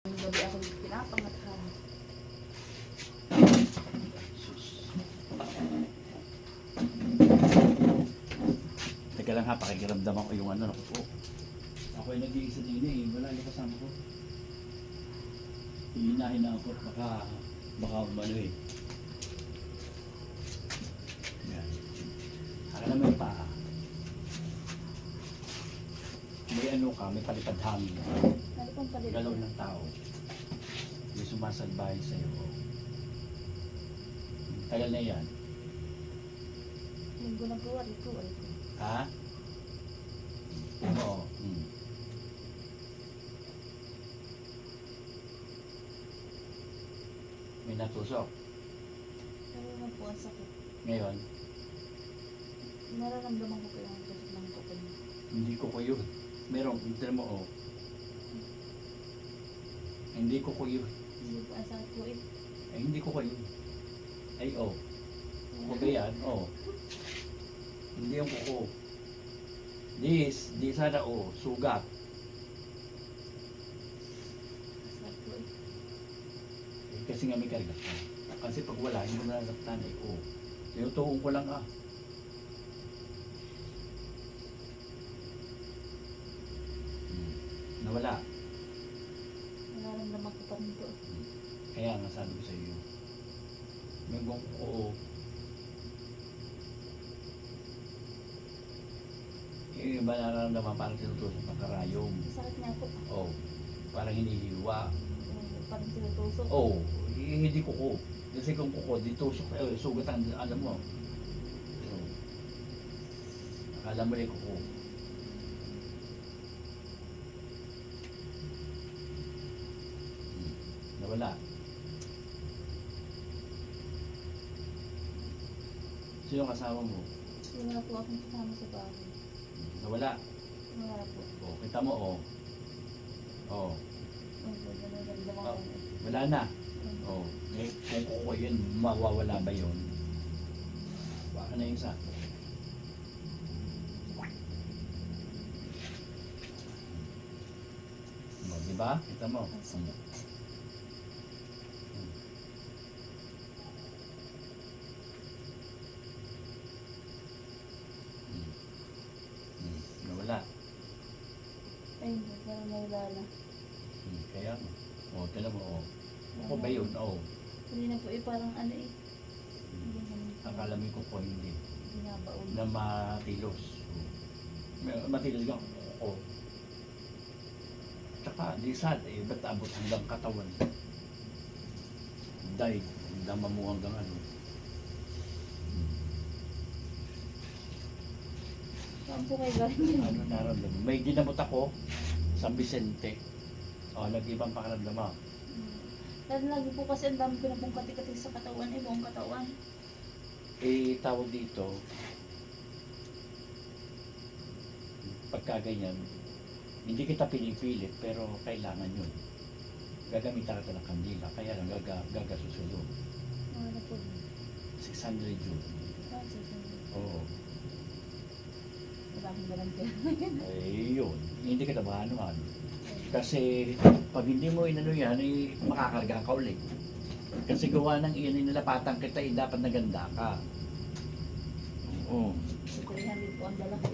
Gabi ako pinapangathan. Teka lang ha, pakikiramdaman ko yung ano ko. Ako ay nag-iisa din eh, wala yung kasama ko. Hihinahin na ako, baka umano eh. Yan. Akala mo yung paa. May ano ka, may palipad hangin. Ano pong palit? Galaw ng tao. May sumasalbahin sa'yo. Tagal na yan. Linggo na po, ariko. Ha? Oo. May natusok. Pero naman po ang sakit. Ngayon, Nararamdaman ko po yung tusok ng kuko niya. hindi ko ko yun. Meron, hindi mo oh. Hindi ko ko yun. Hindi po ang sakit po eh. Ay, hindi ko ko yun. Ay, oh. Kuko ba yan? Oh. Hindi yung kuko. Di sana oh, sugat. Sakit po eh. Eh, kasi nga may karga ka. Kasi pag wala, hindi mo nasaktan eh. Oh. Tinutuong ko lang ah. Nawala. Nararamdaman ko pa rin po. Kaya nga sabi ko sa iyo. May buong kuko. Yung iba nararamdaman parang tinutusok ng karayom. Sakit niya po. Oh. Parang hinihiwa. Parang tinutusok. Oh. Hindi kuko. Kasi kung kuko, di tusok. Sugat ang alam mo. Oh. Akala mo yung kuko. Nawala. Sino kasama mo? Wala po akong kasama sa bahay. Nawala. Wala po. Oh, kita mo oh. Oh, Nararamdaman ko eh. wala na. Oh, eh, kung kuko yun, mawawala ba yun? Baka na yung isa. Oh, diba? Kita mo. Ang sakit. Nawala. Ay, hindi. Parang nawala na. Kaya mo. Oh, tala mo. Oh. Kuko ba yun? Oh. Hindi na po eh. Parang ano eh. Hindi naman po. Akala mo yung kuko hindi. Binabaon. Na matilos. Matilos ka kuko. Tsaka, di sad eh. Ba't abot hanggang katawan? Dahil, dama mo hanggang ano. Saan po kayo galing? Ano nararamdaman? May ginamot ako sa Vicente. O, nag-ibang pakaramdaman. Lagi po kasi ang dami ko na pong kati-kati sa katawan eh. Buong katawan. Eh, tawag dito, pagka ganyan, hindi kita pinipilit, pero kailangan yun. Gagamitan ka ng kandila, kaya lang gagasusunod. Ano po? 600 yun. Oo. Wala akong garantiya. Eh, yun. Hindi kita mahanuan. Kasi, pag hindi mo inano yan, eh, makakarga ka ulit. Kasi gawa ng iyan, nilapatan kita, eh, dapat naganda ka. Oo. Kurihan din po ang dala ko.